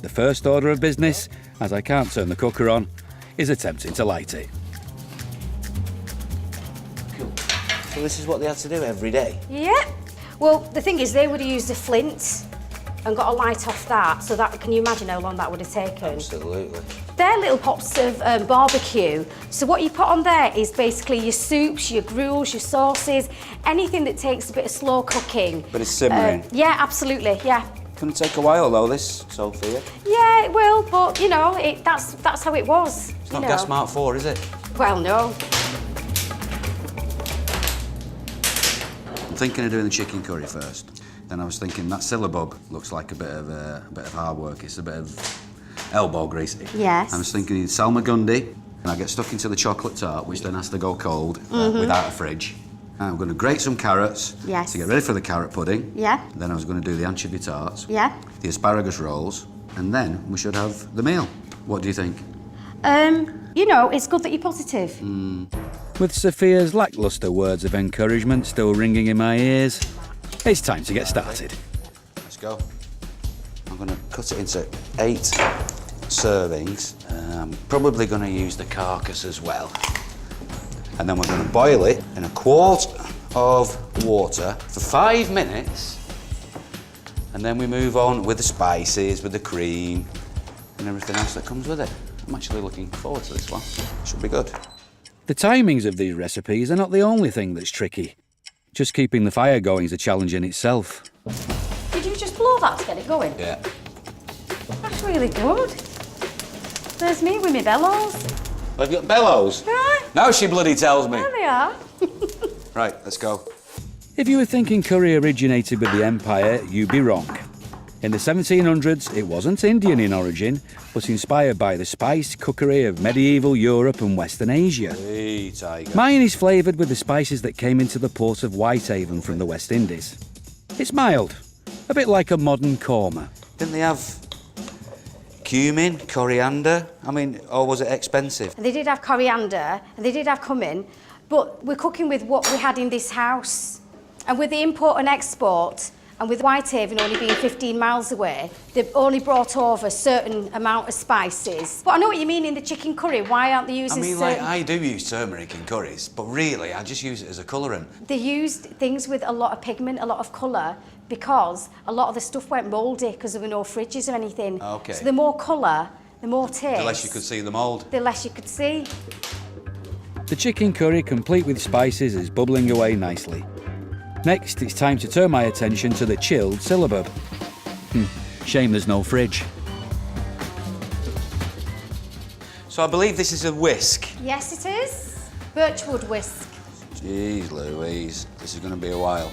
The first order of business, as I can't turn the cooker on, is attempting to light it. Cool. So this is what they had to do every day? Yeah. Well, the thing is, they would have used a flint and got a light off that, so that, can you imagine how long that would have taken? Absolutely. They're little pots of barbecue. So what you put on there is basically your soups, your gruels, your sauces, anything that takes a bit of slow cooking. But it's simmering? Yeah, absolutely, yeah. Couldn't take a while though, this, Sophia. Yeah, it will, but you know, that's how it was. It's not Gas Mark 4, is it? Well, no. I'm thinking of doing the chicken curry first. Then I was thinking that syllabub looks like a bit of hard work. It's a bit of elbow grease. Yes. I was thinking of salmagundi, and I get stuck into the chocolate tart, which then has to go cold without a fridge. I'm going to grate some carrots Yes. to get ready for the carrot pudding. Yeah. Then I was going to do the anchovy tarts. Yeah. The asparagus rolls, and then we should have the meal. What do you think? You know, it's good that you're positive. With Sophia's lacklustre words of encouragement still ringing in my ears, it's time to get started. Let's go. I'm going to cut it into 8 servings. I'm probably going to use the carcass as well. And then we're going to boil it in a quart of water for 5 minutes. And then we move on with the spices, with the cream, and everything else that comes with it. I'm actually looking forward to this one. Should be good. The timings of these recipes are not the only thing that's tricky. Just keeping the fire going is a challenge in itself. Did you just blow that to get it going? Yeah. That's really good. There's me with my bellows. I've got bellows. Right. Now she bloody tells me. There they are. Right, let's go. If you were thinking curry originated with the Empire, you'd be wrong. In the 1700s, it wasn't Indian in origin, but inspired by the spice cookery of medieval Europe and Western Asia. Hey, tiger. Mine is flavoured with the spices that came into the port of Whitehaven from the West Indies. It's mild, a bit like a modern korma. Didn't they have cumin, coriander? I mean, or was it expensive? And they did have coriander and they did have cumin, but we're cooking with what we had in this house. And with the import and export, and with Whitehaven only being 15 miles away, they've only brought over a certain amount of spices. But I know what you mean in the chicken curry. Why aren't they using certain... I do use turmeric in curries, but really, I just use it as a colourant. They used things with a lot of pigment, a lot of colour, because a lot of the stuff went mouldy because there were no fridges or anything. Okay. So the more colour, the more taste. The less you could see the mould. The less you could see. The chicken curry, complete with spices, is bubbling away nicely. Next, it's time to turn my attention to the chilled syllabub. Shame there's no fridge. So I believe this is a whisk. Yes, it is. Birchwood whisk. Jeez Louise, this is going to be a while.